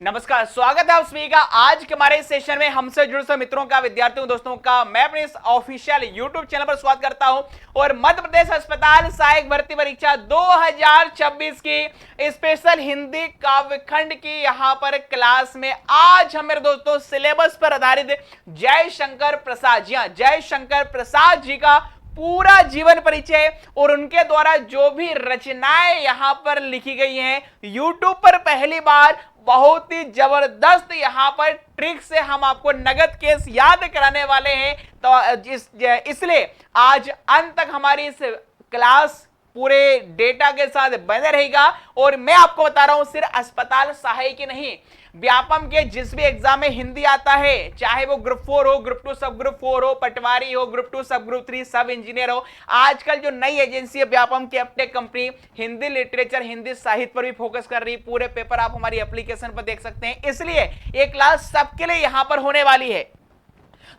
नमस्कार, स्वागत है आप सभी का आज के हमारे इस सेशन में। हमसे जुड़े सभी मित्रों का, विद्यार्थियों दोस्तों का मैं अपने इस ऑफिशियल यूट्यूब चैनल पर स्वागत करता हूं। और मध्य प्रदेश अस्पताल सहायक भर्ती परीक्षा 2026 की स्पेशल हिंदी काव्यखंड की यहां पर क्लास में आज हम मेरे दोस्तों सिलेबस पर आधारित जयशंकर प्रसाद जयशंकर प्रसाद जी का पूरा जीवन परिचय और उनके द्वारा जो भी रचनाएं यहां पर लिखी गई हैं, यूट्यूब पर पहली बार बहुत ही जबरदस्त यहां पर ट्रिक से हम आपको नगद केस याद कराने वाले हैं। तो इसलिए आज अंत तक हमारी इस क्लास पूरे डेटा के साथ बने रहेगा। और मैं आपको बता रहा हूं, सिर्फ अस्पताल सहायक ही नहीं, व्यापम के जिस भी एग्जाम में हिंदी आता है, चाहे वो ग्रुप 4 हो, ग्रुप 2 सब ग्रुप 4 हो, पटवारी हो, ग्रुप 2 सब ग्रुप 3 सब इंजीनियर हो, आजकल जो नई एजेंसी है व्यापम की Uptake company, Hindi literature Hindi साहित्य पर भी फोकस कर रही है। पूरे पेपर आप हमारी एप्लीकेशन पर देख सकते हैं, इसलिए ये क्लास सबके लिए यहां पर होने वाली है।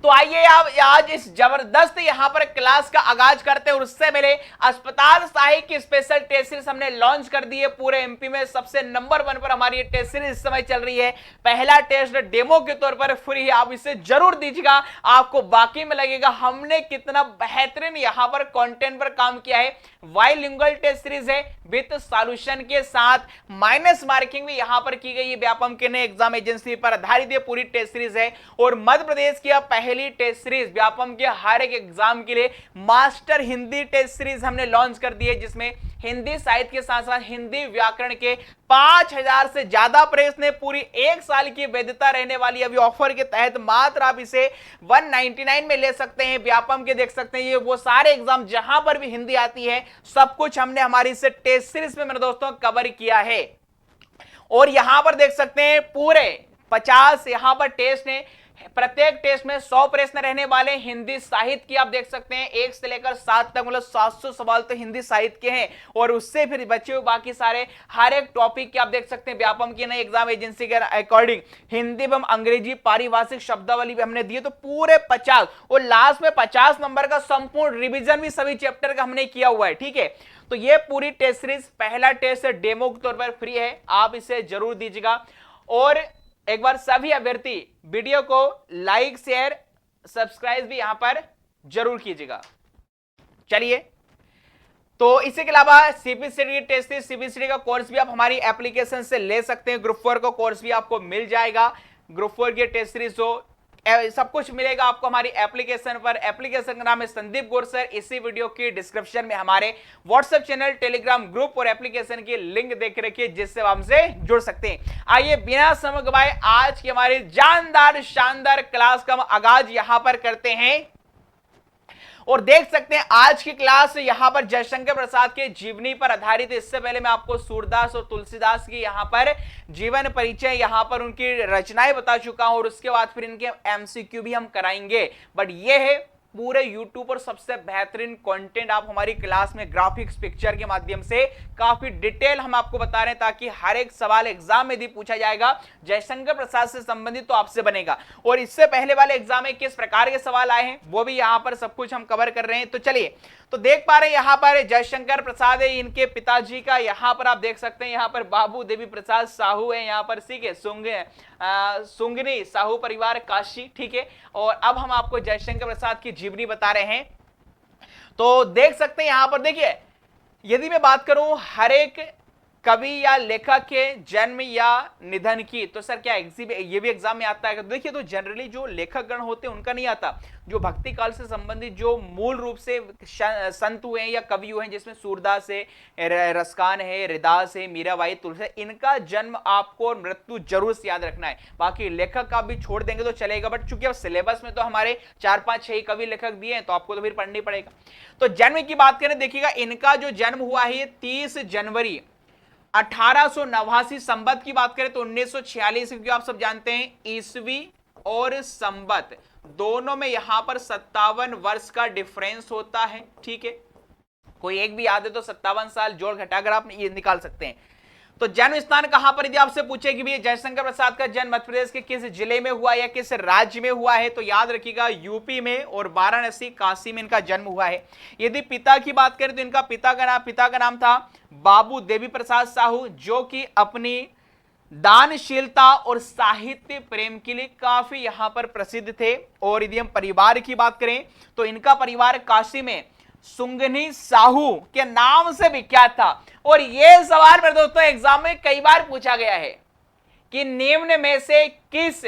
तो आइए आप आज इस जबरदस्त यहां पर क्लास का आगाज करते हैं। और उससे पहले अस्पताल सहायक की स्पेशल टेस्ट सीरीज हमने लॉन्च कर दी है। पूरे एमपी में सबसे नंबर 1 पर हमारी टेस्ट सीरीज इस समय चल रही है। पहला टेस्ट डेमो के तौर पर फ्री है, आप इसे जरूर दीजिएगा, आपको बाकी में लगेगा हमने कितना बेहतरीन यहां पर कंटेंट पर काम किया है। बाइलिंगुअल टेस्ट सीरीज है विद सॉल्यूशन के साथ, माइनस मार्किंग भी यहां पर की गई है। व्यापम के नए एग्जाम एजेंसी पर आधारित ये पूरी टेस्ट सीरीज है। और मध्य प्रदेश की पहली टेस्ट सीरीज व्यापम के हर एक एग्जाम के लिए मास्टर हिंदी टेस्ट सीरीज हमने लॉन्च कर दी है, जिसमें हिंदी साहित्य के साथ साथ हिंदी व्याकरण के 5000 से ज्यादा प्रश्न, पूरी 1 साल की वैधता रहने वाली अभी ऑफर के तहत मात्र आप इसे 199 में ले सकते हैं। व्यापम के देख सकते हैं, ये वो सारे एग्जाम जहां पर भी हिंदी आती है सब कुछ हमने हमारी इस टेस्ट सीरीज में मेरे दोस्तों कवर किया है। और यहां पर देख सकते हैं पूरे 50 यहां पर टेस्ट है, प्रत्येक टेस्ट में 100 प्रश्न रहने वाले। हिंदी साहित्य की आप देख सकते हैं 1 से लेकर 7 तक, मतलब 700 सवाल तो हिंदी साहित्य के हैं। और उससे फिर बचे हुए बाकी सारे हर एक टॉपिक के आप देख सकते हैं व्यापम की नई एग्जाम एजेंसी के अकॉर्डिंग हिंदी एवं अंग्रेजी पारिभाषिक शब्दावली भी हमने दिए। तो पूरे 50 और लास्ट में 50 नंबर का संपूर्ण रिविजन भी सभी चैप्टर का हमने किया हुआ है। ठीक है, तो ये पूरी टेस्ट सीरीज पहला टेस्ट डेमो के तौर पर फ्री है, आप इसे जरूर दीजिएगा। और एक बार सभी अभ्यर्थी वीडियो को लाइक शेयर सब्सक्राइब भी यहां पर जरूर कीजिएगा। चलिए, तो इसके अलावा सीपीसीटी टेस्ट सीपीसीटी का कोर्स भी आप हमारी एप्लीकेशन से ले सकते हैं। ग्रुप 4 का कोर्स भी आपको मिल जाएगा। ग्रुप 4 की टेस्ट सीरीज हो सब कुछ मिलेगा आपको हमारी एप्लीकेशन पर। एप्लीकेशन का नाम है संदीप गौर सर। इसी वीडियो की डिस्क्रिप्शन में हमारे व्हाट्सएप चैनल, टेलीग्राम ग्रुप और एप्लीकेशन की लिंक देख रखिए, जिससे आप हमसे जुड़ सकते हैं। आइए बिना समय गवाए आज की हमारी जानदार शानदार क्लास का हम आगाज यहां पर करते हैं। और देख सकते हैं आज की क्लास यहां पर जयशंकर प्रसाद के जीवनी पर आधारित। इससे पहले मैं आपको सूरदास और तुलसीदास की यहां पर जीवन परिचय, यहां पर उनकी रचनाएं बता चुका हूं। और उसके बाद फिर इनके एमसीक्यू भी हम कराएंगे। बट ये है पूरे यूट्यूब पर सबसे बेहतरीन कंटेंट, आप हमारी क्लास में ग्राफिक्स पिक्चर के माध्यम से काफी डिटेल हम आपको बता रहे हैं, ताकि हर एक सवाल एग्जाम में यदि पूछा जाएगा जयशंकर प्रसाद से संबंधित तो आपसे बनेगा। और इससे पहले वाले एग्जाम में किस प्रकार के सवाल आए हैं वो भी यहां पर सब कुछ हम कवर कर रहे हैं। तो चलिए, तो देख पा रहे हैं यहां पर जयशंकर प्रसाद है, इनके पिताजी का यहां पर आप देख सकते हैं, यहां पर बाबू देवी प्रसाद साहू है, यहां पर सीखे सुंगनी साहू परिवार काशी। ठीक है, और अब हम आपको जयशंकर प्रसाद की जीवनी बता रहे हैं। तो देख सकते हैं यहां पर, देखिए यदि मैं बात करूं हर एक कवि या लेखक के जन्म या निधन की, तो सर क्या ये भी एग्जाम में आता है? तो देखिए, तो जनरली जो लेखक गण होते हैं उनका नहीं आता। जो भक्ति काल से संबंधित जो मूल रूप से संत हुए हैं या कवि हुए हैं, जिसमें सूरदास है, रसकान है, हृदास है, मीराबाई, तुलसी, इनका जन्म आपको और मृत्यु जरूर से याद रखना है। बाकी लेखक का भी छोड़ देंगे तो चलेगा, बट चूंकि अब सिलेबस में तो हमारे 4-5-6 कवि लेखक दिए हैं, तो आपको तो फिर पढ़नी पड़ेगा। तो जन्म की बात करें, देखिएगा इनका जो जन्म हुआ है 30 जनवरी 1889 संबत की बात करें तो 1946, क्योंकि आप सब जानते हैं ईसवी और संबत दोनों में यहां पर 57 वर्ष का डिफरेंस होता है। ठीक है, कोई एक भी याद है तो 57 साल जोड़ घटाकर आप ये निकाल सकते हैं। तो जन्म स्थान कहां पर, यदि आपसे पूछे कि भी जयशंकर प्रसाद का जन्म मध्य प्रदेश के किस जिले में हुआ या किस राज्य में हुआ है, तो याद रखिएगा यूपी में और वाराणसी काशी में इनका जन्म हुआ है। यदि पिता की बात करें तो इनका पिता का नाम था बाबू देवी प्रसाद साहू, जो कि अपनी दानशीलता और साहित्य प्रेम के लिए काफी यहां पर प्रसिद्ध थे। और यदि हम परिवार की बात करें तो इनका परिवार काशी में सुंगनी साहू के नाम से विख्यात था। और यह सवाल मेरे दोस्तों एग्जाम में कई बार पूछा गया है कि निम्न में से किस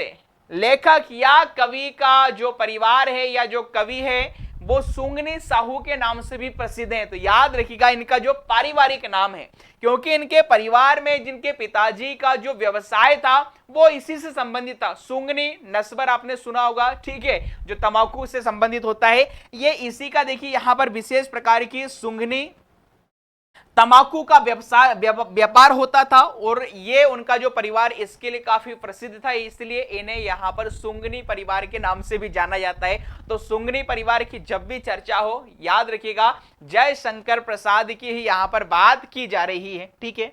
लेखक या कवि का जो परिवार है या जो कवि है वो सुंगनी साहू के नाम से भी प्रसिद्ध है। तो याद रखिएगा इनका जो पारिवारिक नाम है, क्योंकि इनके परिवार में जिनके पिताजी का जो व्यवसाय था वो इसी से संबंधित था। सुंगनी नस्बर आपने सुना होगा, ठीक है, जो तंबाकू से संबंधित होता है, ये इसी का देखिए यहां पर विशेष प्रकार की सुंगनी तंबाकू का व्यवसाय व्यापार होता था। और ये उनका जो परिवार इसके लिए काफी प्रसिद्ध था, इसलिए इन्हें यहां पर सुंगनी परिवार के नाम से भी जाना जाता है। तो सुंगनी परिवार की जब भी चर्चा हो याद रखिएगा जयशंकर प्रसाद की ही यहां पर बात की जा रही है, ठीक है।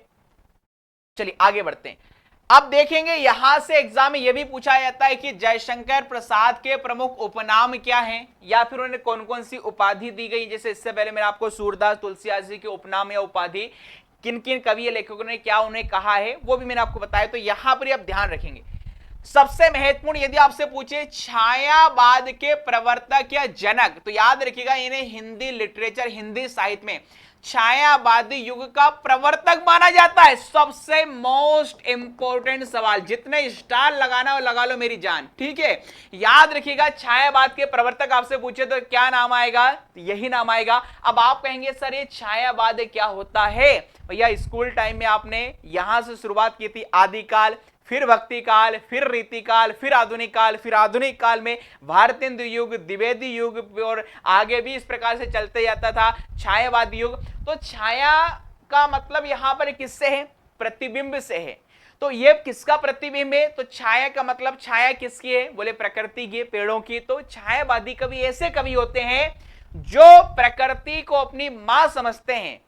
चलिए आगे बढ़ते हैं। अब देखेंगे यहां से एग्जाम में यह भी पूछा जाता है कि जयशंकर प्रसाद के प्रमुख उपनाम क्या हैं या फिर उन्हें कौन कौन सी उपाधि दी गई। जैसे इससे पहले मैंने आपको सूरदास तुलसीदास जी के उपनाम या उपाधि किन किन कवि लेखकों ने क्या उन्हें कहा है वो भी मैंने आपको बताया। तो यहां पर आप ध्यान रखेंगे सबसे महत्वपूर्ण यदि आपसे पूछे छायावाद के प्रवर्तक या जनक, तो याद रखिएगा इन्हें हिंदी लिटरेचर हिंदी साहित्य में छायावादी युग का प्रवर्तक माना जाता है। सबसे मोस्ट इंपोर्टेंट सवाल, जितने स्टार लगाना हो लगा लो मेरी जान, ठीक है। याद रखिएगा छायावाद के प्रवर्तक आपसे पूछे तो क्या नाम आएगा, यही नाम आएगा। अब आप कहेंगे सर ये छायावाद क्या होता है। भैया स्कूल टाइम में आपने यहां से शुरुआत की थी, आदिकाल, फिर भक्ति काल, फिर रीति काल, फिर आधुनिक काल, फिर आधुनिक काल में भारतेंदु युग, द्विवेदी युग और आगे भी इस प्रकार से चलते जाता था छायावादी युग। तो छाया का मतलब यहां पर किससे है, प्रतिबिंब से है। तो ये किसका प्रतिबिंब है, तो छाया का मतलब छाया किसकी है, बोले प्रकृति की, पेड़ों की। तो छायावादी कवि ऐसे कवि होते हैं जो प्रकृति को अपनी मां समझते हैं,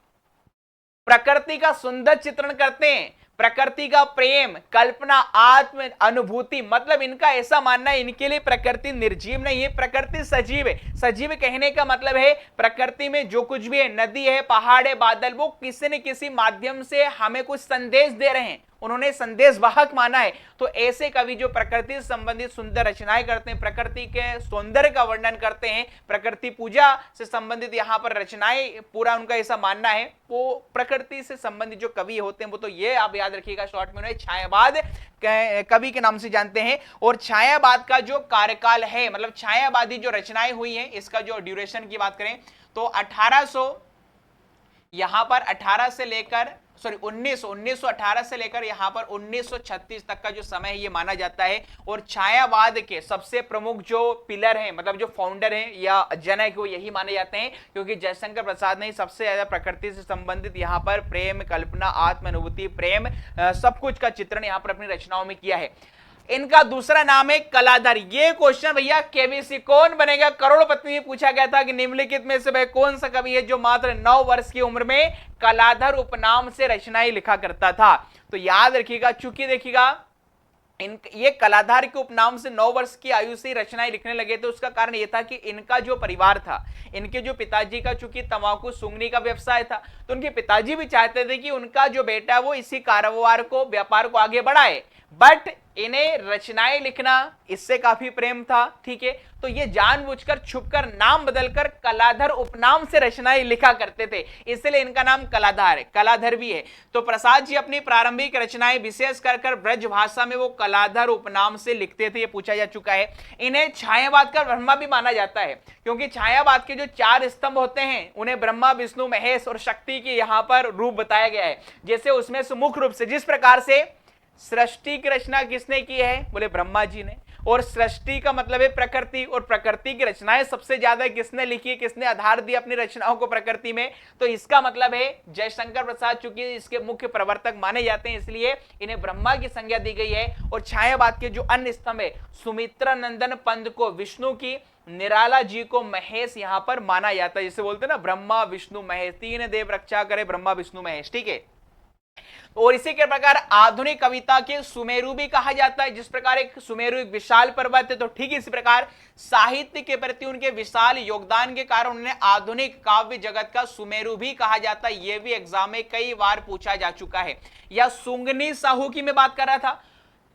प्रकृति का सुंदर चित्रण करते हैं, प्रकृति का प्रेम, कल्पना, आत्म अनुभूति। मतलब इनका ऐसा मानना है इनके लिए प्रकृति निर्जीव नहीं है, प्रकृति सजीव है। सजीव कहने का मतलब है प्रकृति में जो कुछ भी है, नदी है, पहाड़ है, बादल, वो किसी न किसी माध्यम से हमें कुछ संदेश दे रहे हैं, उन्होंने संदेश वाहक माना है। तो ऐसे कवि जो प्रकृति से संबंधित सुंदर रचनाएं करते हैं, प्रकृति के सौंदर्य का वर्णन करते हैं, प्रकृति पूजा से संबंधित यहां पर रचनाएं, पूरा उनका ऐसा मानना है, वो प्रकृति से संबंधित जो कवि होते हैं वो तो ये आप याद रखिएगा शॉर्ट में उन्हें छायावाद कवि के नाम से जानते हैं। और छायावाद का जो कार्यकाल है, मतलब छायावादी जो रचनाएं हुई हैं, इसका जो ड्यूरेशन की बात करें तो 1800 यहां पर 18 से लेकर 1918 से लेकर यहां पर 1936 तक का जो समय है ये माना जाता है। और छायावाद के सबसे प्रमुख जो पिलर हैं, मतलब जो फाउंडर हैं या जनक वो यही माने जाते हैं, क्योंकि जयशंकर प्रसाद ने सबसे ज्यादा प्रकृति से संबंधित यहां पर प्रेम, कल्पना, आत्मानुभूति, प्रेम सब कुछ का चित्रण यहां पर अपनी रचनाओं में किया है। इनका दूसरा नाम है कलाधर। ये क्वेश्चन भैया केबीसी कौन बनेगा करोड़पति में पूछा गया था कि निम्नलिखित में से भाई कौन सा कवि है जो मात्र 9 वर्ष की उम्र में कलाधर उपनाम से रचनाएं लिखा करता था। तो याद रखिएगा, चूंकि देखिएगा ये कलाधर के उपनाम से 9 वर्ष की आयु से रचनाएं लिखने लगे थे। उसका कारण यह था कि इनका जो परिवार था, इनके जो पिताजी का चूंकि तंबाकू सूंघने का व्यवसाय था, तो उनके पिताजी भी चाहते थे कि उनका जो बेटा है वो इसी कारोबार को, व्यापार को आगे बढ़ाए, बट इन्हें रचनाएं लिखना इससे काफी प्रेम था, ठीक है। तो ये जानबूझकर छुपकर नाम बदलकर कलाधर उपनाम से रचनाएं लिखा करते थे, इसलिए इनका नाम कलाधर है, कलाधर भी है। तो प्रसाद जी अपनी प्रारंभिक रचनाएं विशेष कर ब्रज भाषा में वो कलाधर उपनाम से लिखते थे, ये पूछा जा चुका है। इन्हें छायावाद का ब्रह्मा भी माना जाता है, क्योंकि छायावाद के जो 4 स्तंभ होते हैं उन्हें ब्रह्मा, विष्णु, महेश और शक्ति की यहां पर रूप बताया गया है। जैसे उसमें से मुख्य रूप से जिस प्रकार से सृष्टि की रचना किसने की है, बोले ब्रह्मा जी ने। और सृष्टि का मतलब है प्रकृति, और प्रकृति की रचनाएं सबसे ज्यादा किसने लिखी, किसने आधार दिया अपनी रचनाओं को प्रकृति में, तो इसका मतलब है जयशंकर प्रसाद चूंकि इसके मुख्य प्रवर्तक माने जाते हैं, इसलिए इन्हें ब्रह्मा की संज्ञा दी गई है। और छायावाद के जो अन्य स्तंभ है, सुमित्रा नंदन पंत को विष्णु की, निराला जी को महेश यहां पर माना जाता है। जिसे बोलते हैं ना ब्रह्मा विष्णु महेश, 3 देव रक्षा करे ब्रह्मा विष्णु महेश, ठीक है। और इसी के प्रकार आधुनिक कविता के सुमेरु भी कहा जाता है। जिस प्रकार एक सुमेरु एक विशाल पर्वत है, तो ठीक इसी प्रकार साहित्य के प्रति उनके विशाल योगदान के कारण उन्हें आधुनिक काव्य जगत का सुमेरु भी कहा जाता है। यह भी एग्जाम में कई बार पूछा जा चुका है। या सुंगनी साहू की मैं बात कर रहा था,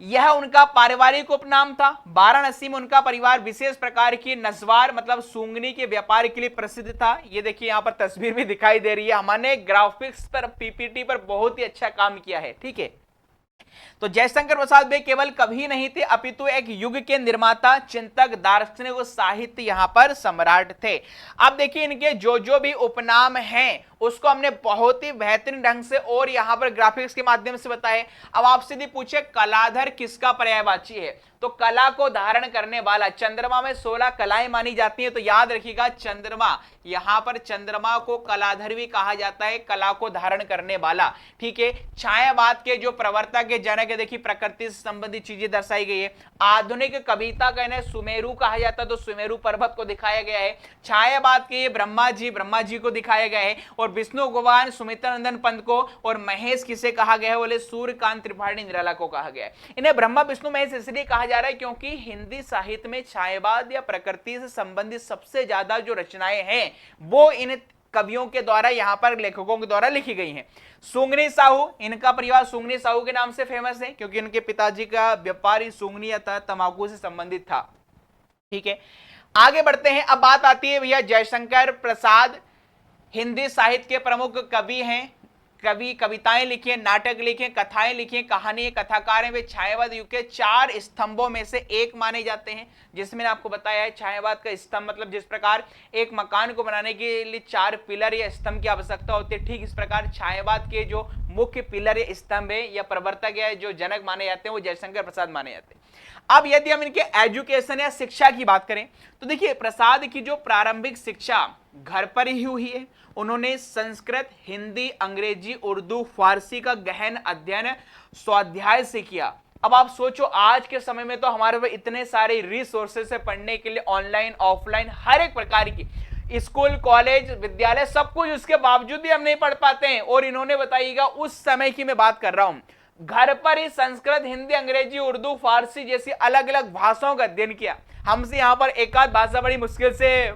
यह उनका पारिवारिक उपनाम था। वाराणसी में उनका परिवार विशेष प्रकार की नस्वार मतलब सूंगनी के व्यापार के लिए प्रसिद्ध था। ये देखिए यहां पर तस्वीर भी दिखाई दे रही है। हमने ग्राफिक्स पर पीपीटी पर बहुत ही अच्छा काम किया है, ठीक है। तो जयशंकर प्रसाद वे केवल कवि नहीं थे, अपितु एक युग के निर्माता, चिंतक, दार्शनिक और साहित्य यहां पर सम्राट थे। अब देखिए इनके जो जो भी उपनाम हैं उसको हमने बहुत ही बेहतरीन ढंग से और यहां पर ग्राफिक्स के माध्यम से बताए। अब आपसे यदि पूछे कलाधर किसका पर्यायवाची है, तो कला को धारण करने वाला। चंद्रमा में 16 कलाएं मानी जाती हैं, तो याद रखिएगा चंद्रमा, यहां पर चंद्रमा को कलाधर भी कहा जाता है, कला को धारण करने वाला, ठीक है। छायावाद के जो प्रवर्तक के जनक है, देखिए प्रकृति से संबंधित चीजें दर्शाई गई है। आधुनिक कविता का इन्हें सुमेरु कहा जाता है, तो सुमेरु पर्वत को दिखाया गया है। छायावाद के ब्रह्मा जी को दिखाया गया है। और विष्णु भगवान सुमित्रानंदन पंत को और महेश किसे कहा गया है, बोले सूर्यकांत त्रिपाठी निराला को कहा गया है। इन्हें ब्रह्मा विष्णु महेश इसलिए कहा जा रहा है क्योंकि हिंदी साहित्य में छायावाद या प्रकृति से संबंधित सबसे ज्यादा जो रचनाएं हैं वो इन कवियों के द्वारा यहां पर लेखकों के द्वारा लिखी गई हैं। सुंगनी साहू, इनका परिवार सुंगनी साहू के नाम से फेमस है क्योंकि उनके पिताजी का व्यापार ही सुंगनी अर्थात तंबाकू से संबंधित था, ठीक है। आगे बढ़ते हैं। अब बात आती है भैया जयशंकर प्रसाद हिंदी साहित्य के प्रमुख कवि हैं। कवि कविताएं लिखी, नाटक लिखे, कथाएं लिखी, कहानी कथाकार हैं। वे छायावाद युग के 4 स्तंभों में से एक माने जाते हैं, जिसमें आपको बताया है छायावाद का स्तंभ मतलब जिस प्रकार एक मकान को बनाने के लिए 4 पिलर या स्तंभ की आवश्यकता होती है, ठीक इस प्रकार छायावाद के जो मुख्य पिलर या स्तंभ है या प्रवर्तक है जो जनक माने जाते हैं वो जयशंकर प्रसाद माने जाते हैं। अब यदि हम इनके एजुकेशन या शिक्षा की बात करें तो देखिए प्रसाद की जो प्रारंभिक शिक्षा घर पर ही हुई है। उन्होंने संस्कृत, हिंदी, अंग्रेजी, उर्दू, फारसी का गहन अध्ययन स्वाध्याय से किया। अब आप सोचो आज के समय में तो हमारे पास इतने सारे रिसोर्सेस है पढ़ने के लिए, ऑनलाइन ऑफलाइन हर एक प्रकार की स्कूल कॉलेज विद्यालय सब कुछ, उसके बावजूद भी हम नहीं पढ़ पाते हैं। और इन्होंने बताइएगा उस समय की मैं बात कर रहा हूं, घर पर ही संस्कृत, हिंदी, अंग्रेजी, उर्दू, फारसी जैसी अलग अलग भाषाओं का अध्ययन किया। हमसे यहाँ पर एक आध भाषा बड़ी मुश्किल से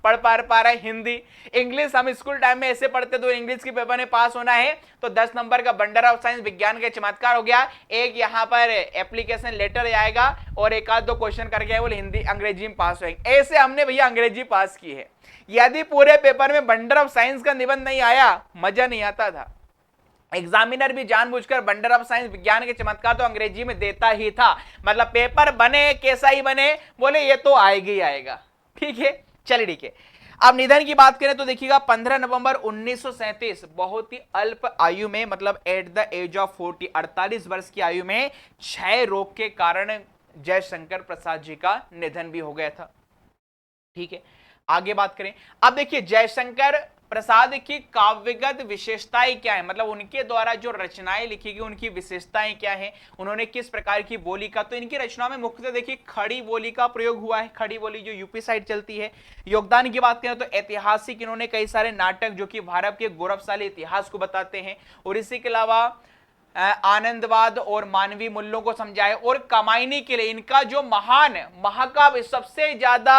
पढ़ पा रहा है, हिंदी, इंग्लिश हम स्कूल टाइम में ऐसे पढ़ते तो इंग्लिश की पेपर में पास होना है तो 10 नंबर का बंडर ऑफ साइंस विज्ञान का चमत्कार हो गया। एक यहाँ पर एप्लीकेशन लेटर आएगा और एक आध 2 क्वेश्चन करके आए, बोले हिंदी अंग्रेजी में पास होएंगे। ऐसे हमने भैया अंग्रेजी पास की है। यदि पूरे पेपर में बंडर ऑफ साइंस का निबंध नहीं आया मजा नहीं आता था। एग्जामिनर भी जानबूझकर बंडर ऑफ साइंस विज्ञान के चमत्कार तो अंग्रेजी में देता ही था, मतलब पेपर बने कैसा ही बने, बोले ये तो आएगा ही आएगा, ठीक है। चलिए ठीक है। अब निधन की बात करें तो देखिएगा 15 नवंबर 1937 बहुत ही अल्प आयु में मतलब एट द एज ऑफ 40 48 वर्ष की आयु में क्षय रोग के कारण जयशंकर प्रसाद जी का निधन भी हो गया था, ठीक है। आगे बात करें। अब देखिए जयशंकर प्रसाद की काव्यगत विशेषताएं क्या है, मतलब उनके द्वारा जो रचनाएं लिखी गई उनकी विशेषताएं क्या है, उन्होंने किस प्रकार की बोली का, तो इनकी रचनाओं में मुख्यतः देखिए खड़ी बोली का प्रयोग हुआ है। खड़ी बोली जो यूपी साइड चलती है। योगदान की बात करें तो ऐतिहासिक इन्होंने कई सारे नाटक जो कि भारत के गौरवशाली इतिहास को बताते हैं और इसी के अलावा आनंदवाद और मानवीय मूल्यों को समझाए। और कमाईनी के लिए इनका जो महान महाकाव्य सबसे ज्यादा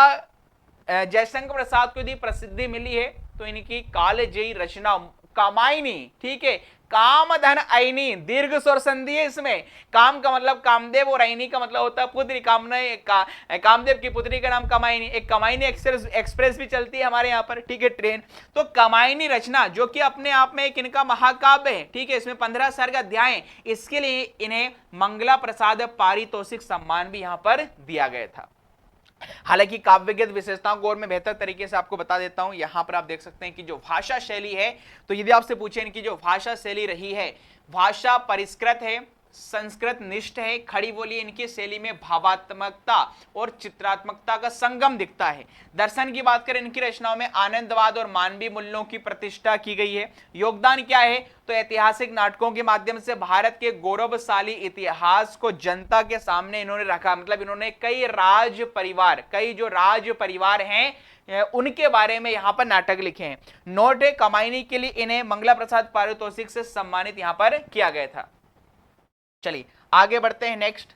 जयशंकर प्रसाद को यदि प्रसिद्धि मिली है तो इनकी कालजयी रचना कामायनी, ठीक है। काम धन आईनी, दीर्घ स्वर संधि है इसमें। काम का मतलब कामदेव और आईनी का मतलब होता है पुत्री। कामदेव की पुत्री का नाम कमायनी। एक कमायनी एक्सप्रेस भी चलती है हमारे यहाँ पर, ठीक है, ट्रेन। तो कमायनी रचना जो कि अपने आप में एक इनका महाकाव्य है, ठीक है। इसमें 15 सर्ग अध्याय है। इसके लिए इन्हें मंगला प्रसाद पारितोषिक सम्मान भी यहाँ पर दिया गया था। हालांकि काव्यगत विशेषताओं को और मैं बेहतर तरीके से आपको बता देता हूं। यहां पर आप देख सकते हैं कि जो भाषा शैली है, तो यदि आपसे पूछे इनकी जो भाषा शैली रही है, भाषा परिष्कृत है, संस्कृत निष्ठ है। खड़ी बोली इनकी शैली में भावात्मकता और चित्रात्मकता का संगम दिखता है। दर्शन की बात करें, इनकी रचनाओं में आनंदवाद और मानवीय मूल्यों की प्रतिष्ठा की गई है। योगदान क्या है, तो ऐतिहासिक नाटकों के माध्यम से भारत के गौरवशाली इतिहास को जनता के सामने इन्होंने रखा। मतलब इन्होंने कई जो राज परिवार हैं उनके बारे में यहां पर नाटक लिखे हैं। नोट है, कमाईनी के लिए इन्हें मंगला प्रसाद पारितोषिक से सम्मानित यहां पर किया गया था। चलिए आगे बढ़ते हैं नेक्स्ट।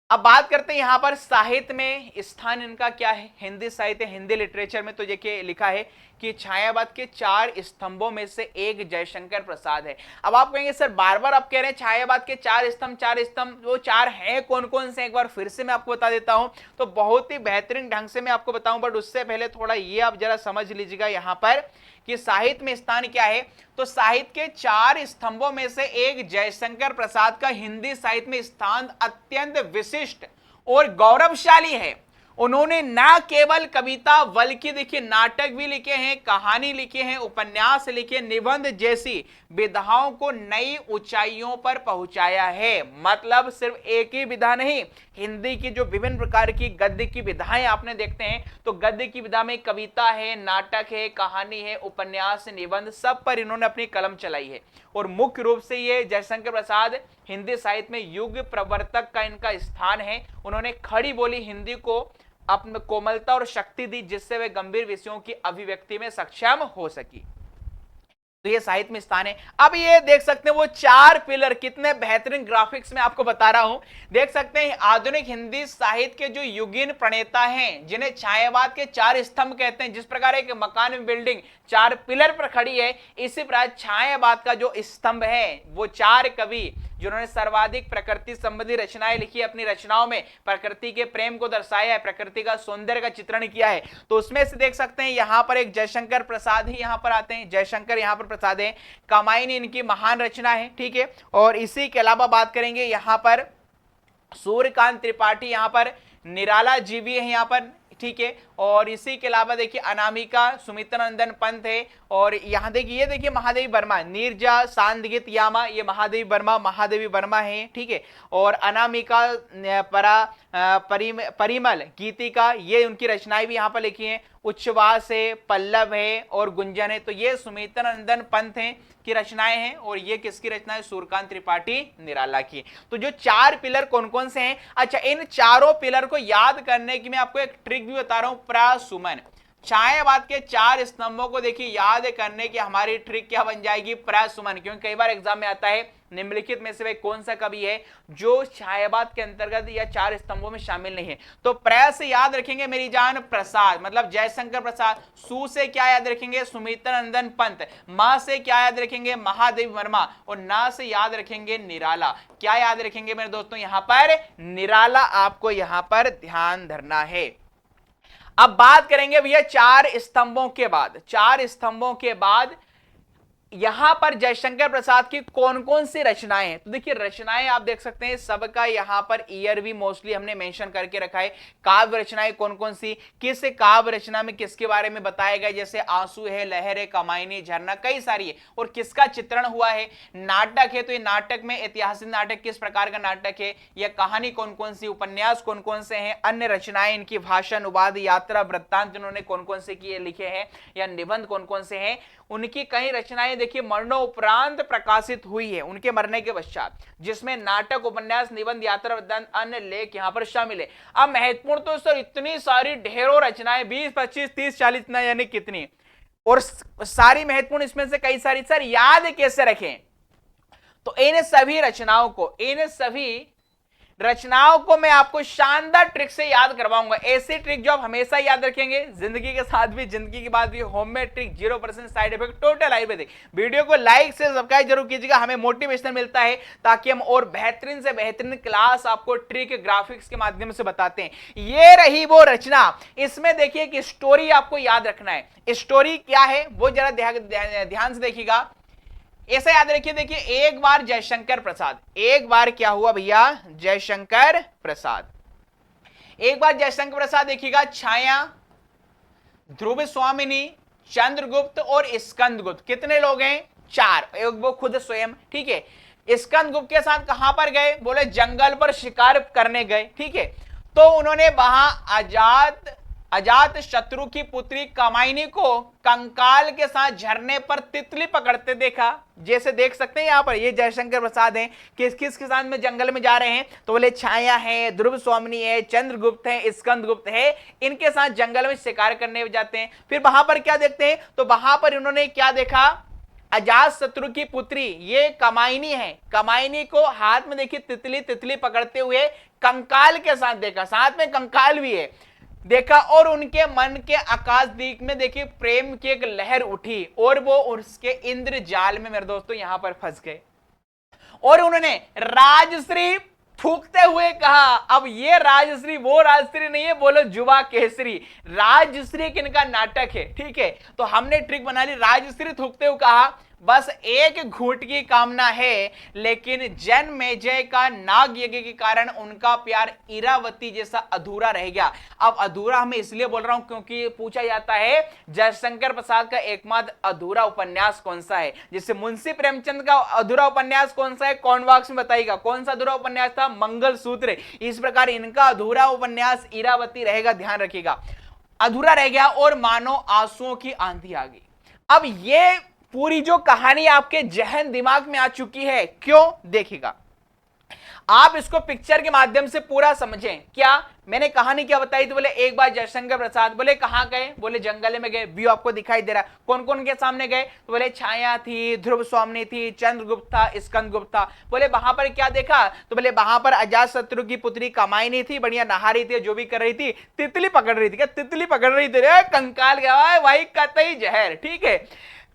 अब बात करते हैं यहां पर साहित्य में स्थान इनका क्या है। हिंदी साहित्य, हिंदी लिटरेचर में तो देखिए लिखा है कि छायावाद के 4 स्तंभों में से एक जयशंकर प्रसाद है। अब आप कहेंगे सर बार बार आप कह रहे हैं छायावाद के 4 स्तंभ, वो 4 हैं कौन कौन से, एक बार फिर से मैं आपको बता देता हूं। तो बहुत ही बेहतरीन ढंग से मैं आपको बताऊं, बट उससे पहले थोड़ा ये आप जरा समझ लीजिएगा यहां पर कि साहित्य में स्थान क्या है। तो साहित्य के 4 स्तंभों में से एक जयशंकर प्रसाद का हिंदी साहित्य में स्थान अत्यंत विशिष्ट और गौरवशाली है। उन्होंने न केवल कविता बल्कि देखिए नाटक भी लिखे हैं, कहानी लिखे हैं, उपन्यास लिखे, निबंध जैसी विधाओं को नई ऊंचाइयों पर पहुंचाया है। मतलब सिर्फ एक ही विधा नहीं, हिंदी की जो विभिन्न प्रकार की गद्य की विधाएं आपने देखते हैं, तो गद्य की विधा में कविता है, नाटक है, कहानी है, उपन्यास, निबंध, सब पर इन्होंने अपनी कलम चलाई है। और मुख्य रूप से ये जयशंकर प्रसाद हिंदी साहित्य में युग प्रवर्तक का इनका स्थान है। उन्होंने खड़ी बोली हिंदी को अपने कोमलता और शक्ति दी, जिससे वे गंभीर विषयों की अभिव्यक्ति में सक्षम हो सकी। तो ये साहित्य में स्थान है। अब ये देख सकते हैं वो 4 पिलर कितने बेहतरीन ग्राफिक्स में आपको बता रहा हूं। देख सकते हैं आधुनिक हिंदी साहित्य के जो युगीन प्रणेता हैं, जिन्हें छायावाद के 4 स्तंभ कहते हैं। जिस प्रकार एक मकान में बिल्डिंग 4 पिलर पर खड़ी है, इसी प्रकार छायावाद का जो स्तंभ है वो 4 कवि जिन्होंने सर्वाधिक प्रकृति संबंधी रचनाएं लिखी, अपनी रचनाओं में प्रकृति के प्रेम को दर्शाया है, प्रकृति का सौंदर्य का चित्रण किया है। तो उसमें से देख सकते हैं यहां पर एक जयशंकर प्रसाद ही यहां पर आते हैं, जयशंकर यहां पर प्रसाद है। कमाईनी इनकी महान रचना है, ठीक है। और इसी के अलावा बात करेंगे यहां पर सूर्यकांत त्रिपाठी, यहां पर निराला जी भी है यहां पर, ठीक है। और इसी के अलावा देखिए अनामिका सुमित्रानंदन पंत है। और यहां देखिए ये देखिए महादेवी वर्मा, नीरजा सांदगित यामा, ये महादेवी वर्मा है, ठीक है। और अनामिका परिमल गीतिका, ये उनकी रचनाएं भी यहां पर लिखी हैं। उच्छ्वास है, पल्लव है और गुंजन है, तो ये सुमित्रानंदन पंत हैं की रचनाएं हैं। और ये किसकी रचना है, सूर्यकांत त्रिपाठी निराला की। तो जो 4 पिलर कौन कौन से हैं, अच्छा इन चारों पिलर को याद करने की मैं आपको एक ट्रिक भी बता रहा हूं, प्रसुमन। छायावाद के 4 स्तंभों को देखिए याद करने की हमारी ट्रिक क्या बन जाएगी, प्रसुमन। क्योंकि कई बार एग्जाम में आता है निम्नलिखित में से वे कौन सा कवि है जो छायावाद के अंतर्गत या 4 स्तंभों में शामिल नहीं है। तो प्र से याद रखेंगे मेरी जान प्रसाद, मतलब जयशंकर प्रसाद। सु से क्या याद रखेंगे, सुमित्रानंदन पंत। मा से क्या याद रखेंगे, महादेवी वर्मा। और ना से याद रखेंगे निराला। क्या याद रखेंगे मेरे दोस्तों, यहां पर निराला आपको यहां पर ध्यान धरना है। अब बात करेंगे भैया 4 स्तंभों के बाद यहां पर जयशंकर प्रसाद की कौन कौन सी रचनाएं हैं। तो देखिए रचनाएं आप देख सकते हैं सबका यहां पर ईयर भी मोस्टली हमने मेंशन करके रखा है। काव्य रचनाएं कौन कौन सी, किस काव्य रचना में किसके बारे में बताया गया, जैसे आंसू है, लहर है, कमाईनी, झरना, कई सारी है। और किसका चित्रण हुआ है। नाटक है, तो ये नाटक में ऐतिहासिक नाटक किस प्रकार का नाटक है, या कहानी कौन कौन सी, उपन्यास कौन कौन से हैं, अन्य रचनाएं इनकी भाषण, अनुवाद, यात्रा, वृत्तांत इन्होंने कौन कौन से किए लिखे हैं, या निबंध कौन कौन से हैं। उनकी कई रचनाएं देखिए मरणोपरांत प्रकाशित हुई है, उनके मरने के पश्चात, जिसमें नाटक, उपन्यास, निबंध, यात्रा, वृत्तांत, अन्य लेख यहां पर शामिल है। अब महत्वपूर्ण तो सर इतनी सारी ढेरों रचनाएं 20, 25, 30, 40 ना यानी कितनी, और सारी महत्वपूर्ण इसमें से कई सारी सर याद कैसे रखें। तो इन सभी रचनाओं को मैं आपको शानदार ट्रिक से याद करवाऊंगा। ऐसी ट्रिक जो आप हमेशा याद रखेंगे, जिंदगी के साथ भी, जिंदगी के बाद भी। Homemade trick, 0% side effect, total Ayurvedic. Video को लाइक से सब्सक्राइब जरूर कीजिएगा, हमें मोटिवेशन मिलता है ताकि हम और बेहतरीन से बेहतरीन क्लास आपको ट्रिक ग्राफिक्स के माध्यम से बताते हैं। ये रही वो रचना। इसमें देखिए कि स्टोरी आपको याद रखना है। स्टोरी क्या है वो जरा ध्यान से देखिएगा, ऐसा याद रखिए। देखिए एक बार जयशंकर प्रसाद, एक बार क्या हुआ भैया, जयशंकर प्रसाद, एक बार जयशंकर प्रसाद देखिएगा, छाया, ध्रुव स्वामिनी, चंद्रगुप्त और स्कंदगुप्त, कितने लोग हैं, 4, एक वो खुद स्वयं, ठीक है। स्कंदगुप्त के साथ कहां पर गए, बोले जंगल पर शिकार करने गए, ठीक है। तो उन्होंने वहां अजात शत्रु की पुत्री कामायनी को कंकाल के साथ झरने पर तितली पकड़ते देखा। जैसे देख सकते हैं यहां पर ये जयशंकर प्रसाद हैं, किस किस के साथ में जंगल में जा रहे हैं, तो बोले छाया है, ध्रुव स्वामिनी है, चंद्रगुप्त है, स्कंदगुप्त है, इनके साथ जंगल में शिकार करने जाते हैं। फिर वहां पर क्या देखते हैं, तो वहां पर इन्होंने क्या देखा, अजात शत्रु की पुत्री ये कमायनी है, कमायनी को हाथ में देखिए तितली पकड़ते हुए कंकाल के साथ देखा, साथ में कंकाल भी है देखा, और उनके मन के आकाशदीप में देखिए प्रेम की एक लहर उठी और वो उसके इंद्रजाल में मेरे दोस्तों यहां पर फंस गए और उन्होंने राजश्री फूकते हुए कहा। अब ये राजश्री वो राजश्री नहीं है, बोलो जुबा केसरी, राजश्री किनका नाटक है, ठीक है। तो हमने ट्रिक बना ली, राजश्री थूकते हुए कहा बस एक घूंट की कामना है, लेकिन जन्मेजय का नाग यज्ञ के कारण उनका प्यार इरावती जैसा अधूरा रह गया। अब अधूरा मैं इसलिए बोल रहा हूं क्योंकि पूछा जाता है जयशंकर प्रसाद का एकमात्र अधूरा उपन्यास कौन सा है। जैसे मुंशी प्रेमचंद का अधूरा उपन्यास कौन सा है, कमेंट बॉक्स में बताइएगा कौन सा अधूरा उपन्यास था, मंगलसूत्र। इस प्रकार इनका अधूरा उपन्यास इरावती रहेगा, ध्यान रखिएगा, अधूरा रह गया और मानो आंसुओं की आंधी आ गई। अब ये पूरी जो कहानी आपके जहन दिमाग में आ चुकी है, क्यों, देखिएगा आप इसको पिक्चर के माध्यम से पूरा समझें। क्या मैंने कहानी क्या बताई थी, बोले एक बार जयशंकर प्रसाद, बोले कहां गए, बोले जंगल में गए, व्यू आपको दिखाई दे रहा है, कौन कौन के सामने गए, तो बोले छाया थी, ध्रुव स्वामिनी थी, चंद्रगुप्त था, स्कंदगुप्त था। बोले वहां पर क्या देखा, तो बोले वहां पर अजात शत्रु की पुत्री कामायनी थी, बढ़िया नहा रही थी, जो भी कर रही थी, तितली पकड़ रही थी, क्या तितली पकड़ रही थी, कंकाल गया भाई कतई जहर, ठीक है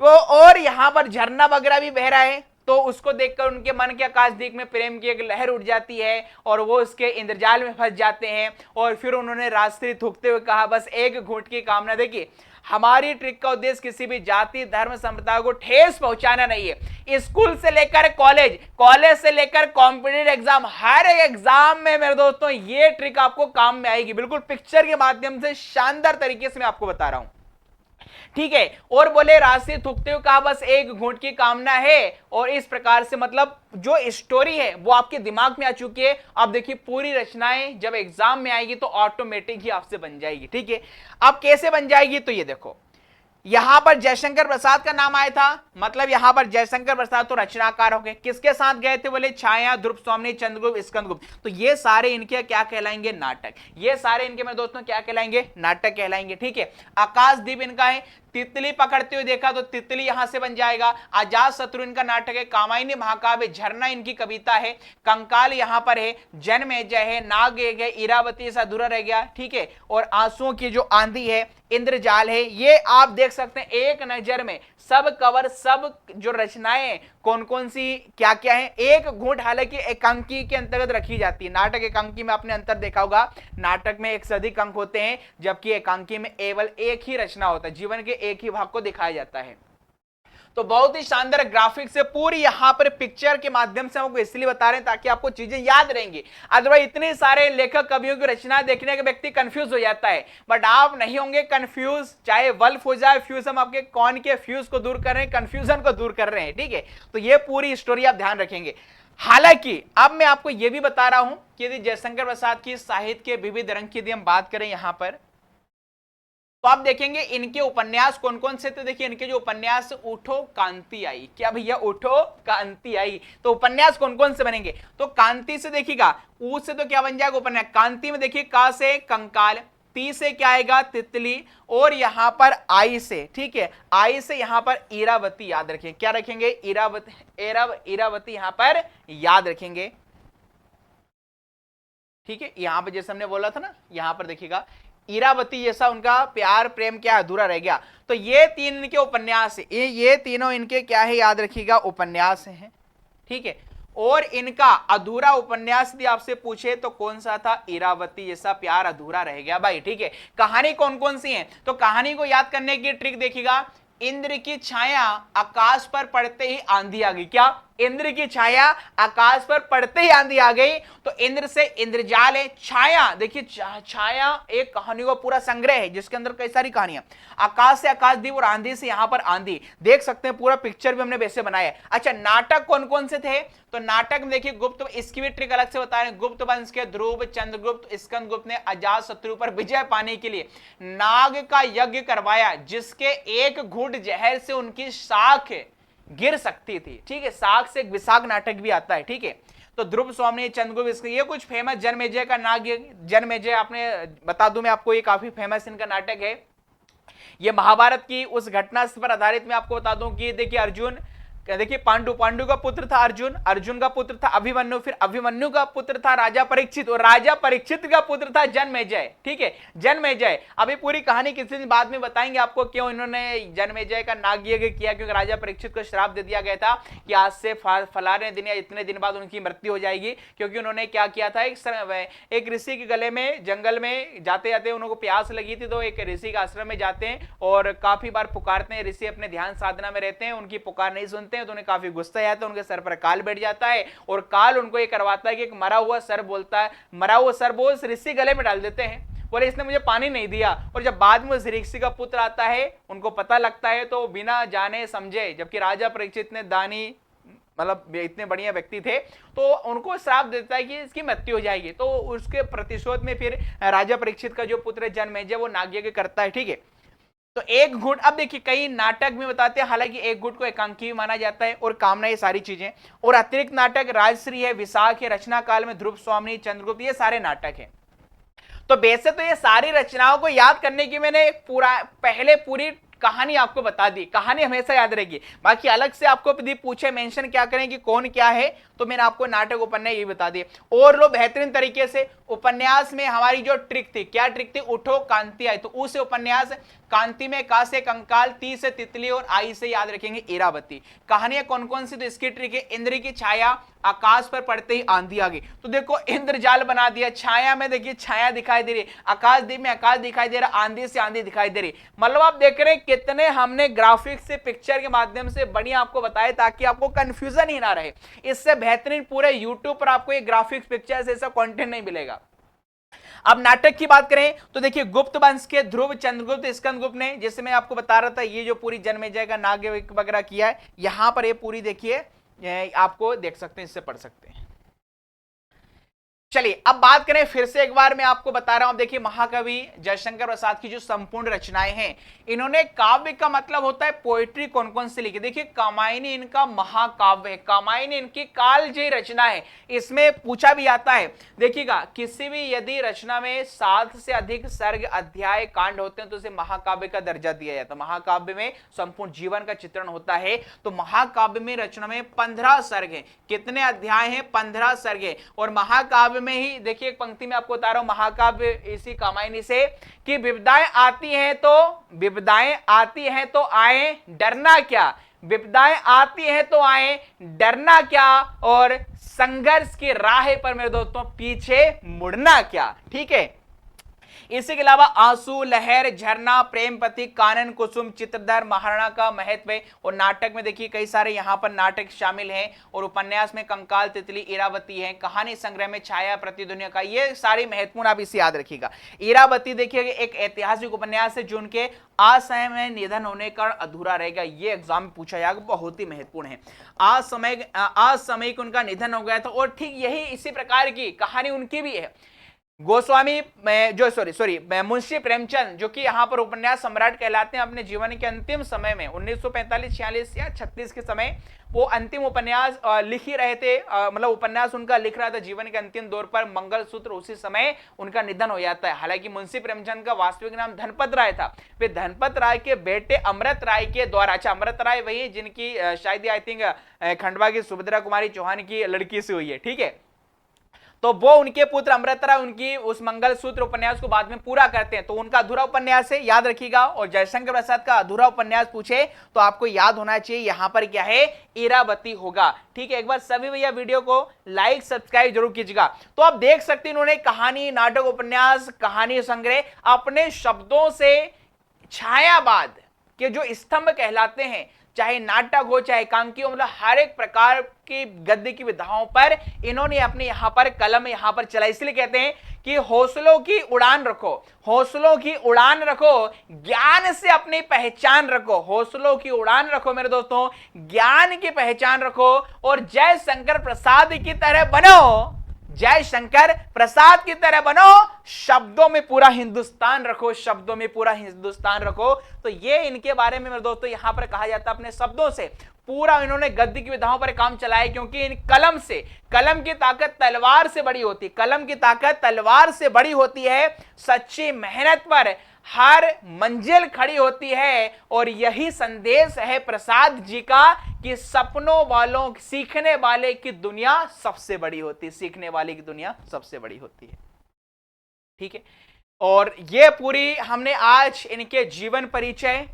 वो, और यहां पर झरना वगैरह भी बह रहा है, तो उसको देखकर उनके मन के आकाशदीप में प्रेम की एक लहर उठ जाती है और वो उसके इंद्रजाल में फंस जाते हैं। और फिर उन्होंने रास्ते थूकते हुए कहा बस एक घूंट की कामना। देखिए हमारी ट्रिक का उद्देश्य किसी भी जाति धर्म संप्रदाय को ठेस पहुंचाना नहीं है। स्कूल से लेकर कॉलेज, कॉलेज से लेकर कॉम्पिटिटिव एग्जाम, हर एक एग्जाम में मेरे दोस्तों ये ट्रिक आपको काम में आएगी, बिल्कुल पिक्चर के माध्यम से शानदार तरीके से मैं आपको बता रहा हूं, ठीक है। और बोले रास्ते थूकते हुए कहा बस एक घूंट की कामना है, और इस प्रकार से मतलब जो स्टोरी है वो आपके दिमाग में आ चुकी है। अब देखिए पूरी रचनाएं जब एग्जाम में आएगी तो ऑटोमेटिक ही आपसे बन जाएगी, ठीक है। अब कैसे बन जाएगी, तो ये देखो यहां पर जयशंकर प्रसाद का नाम आया था, मतलब यहां पर जयशंकर प्रसाद तो रचनाकार हो गए, किसके साथ गए थे, बोले छाया, ध्रुव स्वामिनी, चंद्रगुप्त, स्कंदगुप्त। तो ये सारे इनके क्या कहलाएंगे, नाटक। ये सारे इनके मेरे दोस्तों क्या कहलाएंगे, नाटक कहलाएंगे, ठीक है। आकाशदीप इनका है, तितली पकड़ते हुए देखा तो तितली यहां से बन जाएगा। अजात शत्रु इनका नाटक है, कामायनी महाकाव्य, झरना इनकी कविता है, कंकाल यहां पर है, जन्मेजय है, नाग है, इरावती से अधूरा रह गया, ठीक है। और आंसुओं की जो आंधी है, इंद्रजाल है। ये आप देख सकते हैं एक नजर में सब कवर, सब जो रचनाएं कौन कौन सी क्या क्या है। एक घूंट हालांकि एकांकी के अंतर्गत रखी जाती है, नाटक एकांकी में आपने अंतर देखा होगा, नाटक में एक से अधिक अंक होते हैं जबकि एकांकी में केवल एक ही रचना होता है, जीवन के एक ही भाग को दिखाया जाता है। तो बहुत ही शानदार ग्राफिक्स से पूरी यहां पर पिक्चर के माध्यम से आपको इसलिए बता रहे हैं ताकि आपको चीजें याद रहेंगी। अदरवाइज इतने सारे लेखक कवियों की रचना देखने के व्यक्ति कंफ्यूज हो जाता है, बट आप नहीं होंगे कंफ्यूज, चाहे वल्फ हो जाए फ्यूज, हम आपके कौन के फ्यूज को दूर कर रहे हैं, कंफ्यूजन को दूर कर रहे हैं, ठीक है। तो ये पूरी स्टोरी आप ध्यान रखेंगे। हालांकि अब मैं आपको यह भी बता रहा हूं कि यदि जयशंकर प्रसाद की साहित्य के विविध रंग की यदि हम बात करें यहां पर, तो आप देखेंगे इनके उपन्यास कौन कौन से थे। देखिए इनके जो उपन्यास, उठो कांति आई, क्या भैया, उठो कांति आई, तो उपन्यास कौन कौन से बनेंगे, तो कांति से देखिएगा, ऊ से तो क्या बन जाएगा उपन्यास, कांति में देखिए का से कंकाल, ती से क्या आएगा, तितली, और यहां पर आई से, ठीक है, आई से यहां पर इरावती याद रखेंगे, क्या रखेंगे, इरावती, इरावती यहां पर याद रखेंगे, ठीक है। यहां पर जैसे हमने बोला था ना, यहां पर देखिएगा इरावती जैसा उनका प्यार प्रेम क्या अधूरा रह गया। तो ये तीन इनके उपन्यास, ये तीनों इनके क्या है, याद रखिएगा, उपन्यास हैं, ठीक है। और इनका अधूरा उपन्यास यदि आपसे पूछे तो कौन सा था, इरावती जैसा प्यार अधूरा रह गया भाई, ठीक है। कहानी कौन कौन सी है, तो कहानी को याद करने की ट्रिक देखिएगा, इंद्र की छाया, आकाश पर पड़ते ही आंधी आ गई, क्या इंद्र की छाया, आकाश पर पड़ते ही आंधी आ गई। तो इंद्र से इंद्रजाल है, छाया देखिए छाया एक कहानियों का पूरा संग्रह है जिसके अंदर कई सारी कहानियां। आकाश से आकाशदीप और आंधी से यहां पर आंधी, देख सकते हैं पूरा पिक्चर भी हमने वैसे बनाया है। अच्छा, नाटक कौन कौन से थे? तो नाटक में देखिए गुप्त, इसकी भी ट्रिक अलग से बता रहे हैं। गुप्त वंश के ध्रुव, चंद्रगुप्त, स्कंदगुप्त ने अजात शत्रु पर विजय पाने के लिए नाग का यज्ञ करवाया, जिसके एक घूंट जहर से उनकी साख गिर सकती थी। ठीक है, साख से एक विशाख नाटक भी आता है। ठीक है, तो ध्रुव स्वामी, चंद्रगुप्त, ये कुछ फेमस, जन्मेजय का नाग, जन्मेजय आपने बता दूं मैं आपको, ये काफी फेमस इनका नाटक है। ये महाभारत की उस घटना पर आधारित मैं आपको बता दूं कि देखिए अर्जुन, देखिए पांडु का पुत्र था अर्जुन, अर्जुन का पुत्र था अभिमन्यु, फिर अभिमन्यु का पुत्र था राजा परीक्षित, और राजा परीक्षित का पुत्र था जन्मेजय। ठीक है, जन्मेजय। अभी पूरी कहानी किसी दिन बाद में बताएंगे आपको क्यों इन्होंने जन्मेजय का नाग यज्ञ किया, क्योंकि राजा परीक्षित को श्राप दे दिया गया था कि आज से फलाने दिन या इतने दिन बाद उनकी मृत्यु हो जाएगी, क्योंकि उन्होंने क्या किया था, एक ऋषि के गले में, जंगल में जाते जाते उनको प्यास लगी थी, तो एक ऋषि के आश्रम में जाते हैं और काफी बार पुकारते हैं। ऋषि अपने ध्यान साधना में रहते हैं, उनकी पुकार नहीं सुनते, तो उन्हें काफी गुस्सा आता है, उनके सर पर काल बैठ जाता है और काल उनको ये करवाता है कि एक मरा हुआ सर बोलता है, मरा हुआ सर वो ऋषि गले में डाल देते हैं, बोले इसने मुझे पानी नहीं दिया। और जब बाद में उस ऋषि का पुत्र आता है, उनको पता लगता है, तो बिना जाने समझे, जबकि राजा परीक्षित ने दानी, मतलब इतने बढ़िया व्यक्ति थे, तो उनको श्राप देता है कि इसकी मृत्यु हो जाएगी। तो उसके प्रतिशोध में फिर राजा परीक्षित का जो पुत्र जन्मेजय वो नाग यज्ञ करता है। ठीक है, तो एक घुट, अब देखिए कई नाटक में बताते हैं, हालांकि एक घुट को एकांकी भी माना जाता है, और कामना, ये सारी चीजें। और अतिरिक्त नाटक राजश्री है, विशाख है, रचना काल में ध्रुव स्वामी, चंद्रगुप्त, ये सारे नाटक हैं। तो वैसे तो ये सारी रचनाओं को याद करने की मैंने पहले पूरी कहानी आपको बता दी, कहानी हमेशा याद रहेगी। बाकी अलग से आपको यदि पूछे मेंशन क्या करें कि कौन क्या है, तो मैंने आपको नाटक उपन्यास ये बता दिए। और लो बेहतरीन तरीके से उपन्यास में हमारी जो ट्रिक थी, क्या ट्रिक थी, उठो कांति आई, तो उस उपन्यास कांति में का से कंकाल, ती से तितली और आई से याद रखेंगे इरावती। कहानियां कौन कौन सी, तो इसकी ट्रिक है, इंद्र की छाया, आकाश पर पड़ते ही आंधी आ गई, तो देखो इंद्रजाल बना दिया, छाया में देखिए छाया दिखाई दे रही, आकाशदीप में आकाश दिखाई दे रहा, आंधी से आंधी दिखाई दे रही। मतलब आप देख रहे हैं कितने हमने ग्राफिक्स से, पिक्चर के माध्यम से बढ़िया आपको बताए, ताकि आपको कंफ्यूजन ही ना रहे। इससे बेहतरीन पूरे यूट्यूब पर आपको ये ग्राफिक्स पिक्चर्स ऐसा कंटेंट नहीं मिलेगा। अब नाटक की बात करें तो देखिए गुप्त वंश के ध्रुव, चंद्रगुप्त, स्कंदगुप्त ने, जैसे मैं आपको बता रहा था, ये जो पूरी जन्मेजय का नाग वगैरह किया है, यहां पर ये पूरी देखिए आपको देख सकते हैं, इससे पढ़ सकते हैं। चलिए अब बात करें फिर से एक बार, मैं आपको बता रहा हूं, देखिए महाकवि जयशंकर प्रसाद की जो संपूर्ण रचनाएं हैं, इन्होंने काव्य का मतलब होता है पोएट्री कौन कौन से लिखी। देखिए कामायनी इनका महाकाव्य है, कामायनी इनकी कालजयी रचना है। इसमें पूछा भी आता है, देखिएगा किसी भी यदि रचना में 7 से अधिक सर्ग, अध्याय, कांड होते हैं तो उसे महाकाव्य का दर्जा दिया जाता है। महाकाव्य में संपूर्ण जीवन का चित्रण होता है। तो महाकाव्य में रचना में 15 सर्ग है, कितने अध्याय हैं, 15 सर्ग है। और महाकाव्य में ही देखिए एक पंक्ति में आपको बता रहा हूं, महाकाव्य इसी कामायनी से, कि विपदाएं आती हैं तो आए डरना क्या, विपदाएं आती हैं तो आए डरना क्या, और संघर्ष की राह पर मेरे दोस्तों पीछे मुड़ना क्या। ठीक है, इसी के अलावा आंसू, लहर, झरना, प्रेमपति, कानन, कुसुम, चित्रधर, महाराणा का महत्व। और नाटक में देखिए कई सारे यहां पर नाटक शामिल हैं। और उपन्यास में कंकाल, तितली, इरावती है। कहानी संग्रह में छाया, प्रतिध्वनि का, ये सारी महत्वपूर्ण, आप इसे याद रखिएगा। इरावती देखिए एक ऐतिहासिक उपन्यास है जो उनके असमय में निधन होने का अधूरा रहेगा। ये एग्जाम में पूछा जाएगा, बहुत ही महत्वपूर्ण है। असामयिक उनका निधन हो गया था। और ठीक यही इसी प्रकार की कहानी उनकी भी है। गोस्वामी मुंशी प्रेमचंद, जो कि यहाँ पर उपन्यास सम्राट कहलाते हैं, अपने जीवन के अंतिम समय में 1945, 46 या 36 के समय वो अंतिम उपन्यास लिख ही रहे थे, मतलब उपन्यास उनका लिख रहा था जीवन के अंतिम दौर पर। मंगलसूत्र, उसी समय उनका निधन हो जाता है। हालांकि मुंशी प्रेमचंद का वास्तविक नाम धनपत राय था। वे धनपत राय के बेटे अमृत राय के द्वारा, अच्छा अमृत राय वही जिनकी शायद आई थिंक खंडवा की सुभद्रा कुमारी चौहान की लड़की से हुई है। ठीक है, तो वो उनके पुत्र अमृत राय उनकी उस मंगलसूत्र उपन्यास को बाद में पूरा करते हैं। तो उनका अधूरा उपन्यास है, याद रखिएगा। और जयशंकर प्रसाद का अधूरा उपन्यास पूछे तो आपको याद होना चाहिए, यहां पर क्या है, इरावती होगा। ठीक है, एक बार सभी भैया वीडियो को लाइक सब्सक्राइब जरूर कीजिएगा। तो आप देख सकते हैं इन्होंने कहानी, नाटक, उपन्यास, कहानी संग्रह अपने शब्दों से छायावाद के जो स्तंभ कहलाते हैं, चाहे नाटक हो, चाहे एकांकी हो, मतलब हर एक प्रकार की गद्य की विधाओं पर इन्होंने अपने यहां पर कलम यहां पर चला। इसलिए कहते हैं कि हौसलों की उड़ान रखो, हौसलों की उड़ान रखो, ज्ञान से अपनी पहचान रखो। हौसलों की उड़ान रखो मेरे दोस्तों, ज्ञान की पहचान रखो और जय शंकर प्रसाद की तरह बनो, जय शंकर प्रसाद की तरह बनो। शब्दों में पूरा हिंदुस्तान रखो, शब्दों में पूरा हिंदुस्तान रखो। तो ये इनके बारे में मेरे दोस्तों यहां पर कहा जाता है, अपने शब्दों से पूरा इन्होंने गद्य की विधाओं पर काम चलाया, क्योंकि इन कलम से, कलम की ताकत तलवार से बड़ी होती है, कलम की ताकत तलवार से बड़ी होती है। सच्ची मेहनत पर हर मंजिल खड़ी होती है। और यही संदेश है प्रसाद जी का कि सपनों वालों, सीखने वाले की दुनिया सबसे बड़ी होती है, सीखने वाले की दुनिया सबसे बड़ी होती है। ठीक है, और ये पूरी हमने आज इनके जीवन परिचय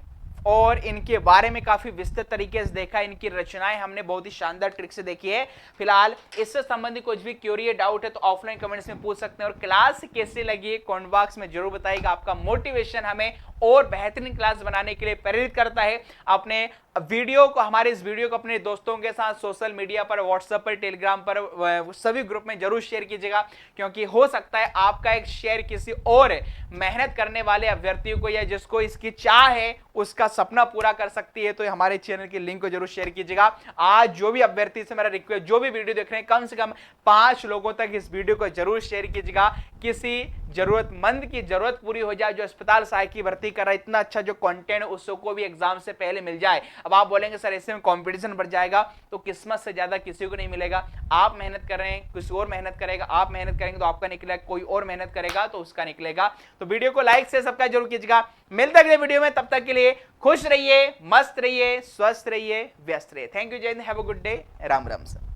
और इनके बारे में काफी विस्तृत तरीके से देखा। इनकी रचनाएं हमने बहुत ही शानदार ट्रिक से देखी है। फिलहाल इससे संबंधित कुछ भी क्यूरी डाउट है तो ऑफलाइन कमेंट्स में पूछ सकते हैं, और क्लास कैसे लगी है कमेंट बॉक्स में जरूर बताइएगा। आपका मोटिवेशन हमें और बेहतरीन क्लास बनाने के लिए प्रेरित करता है। अपने वीडियो को, हमारे इस वीडियो को अपने दोस्तों के साथ सोशल मीडिया पर, व्हाट्सएप पर, टेलीग्राम पर, सभी ग्रुप में जरूर शेयर कीजिएगा, क्योंकि हो सकता है आपका एक शेयर किसी और मेहनत करने वाले अभ्यर्थियों को या जिसको इसकी चाह है उसका सपना पूरा कर सकती है। तो हमारे चैनल की लिंक को जरूर शेयर कीजिएगा। आज जो भी अभ्यर्थी से मेरा रिक्वेस्ट, जो भी वीडियो देख रहे हैं, कम से कम 5 लोगों तक इस वीडियो को जरूर शेयर कीजिएगा। किसी जरूरतमंद की जरूरत पूरी हो जाए, जो अस्पताल सहायक की भर्ती कर रहा है, इतना अच्छा जो कंटेंट है उसको भी एग्जाम से पहले मिल जाए। अब आप बोलेंगे सर ऐसे में कंपटीशन बढ़ जाएगा, तो किस्मत से ज्यादा किसी को नहीं मिलेगा। आप मेहनत कर रहे हैं, किसी और मेहनत करेगा, आप मेहनत करेंगे तो आपका निकलेगा, कोई और मेहनत करेगा तो उसका निकलेगा। तो वीडियो को लाइक से सब्सक्राइब जरूर कीजिएगा। मिलते हैं अगले वीडियो में, तब तक के लिए खुश रहिए, मस्त रहिए, स्वस्थ रहिए, व्यस्त रहिए। थैंक यू, जय Hind, have a good day, Ram Ram sir.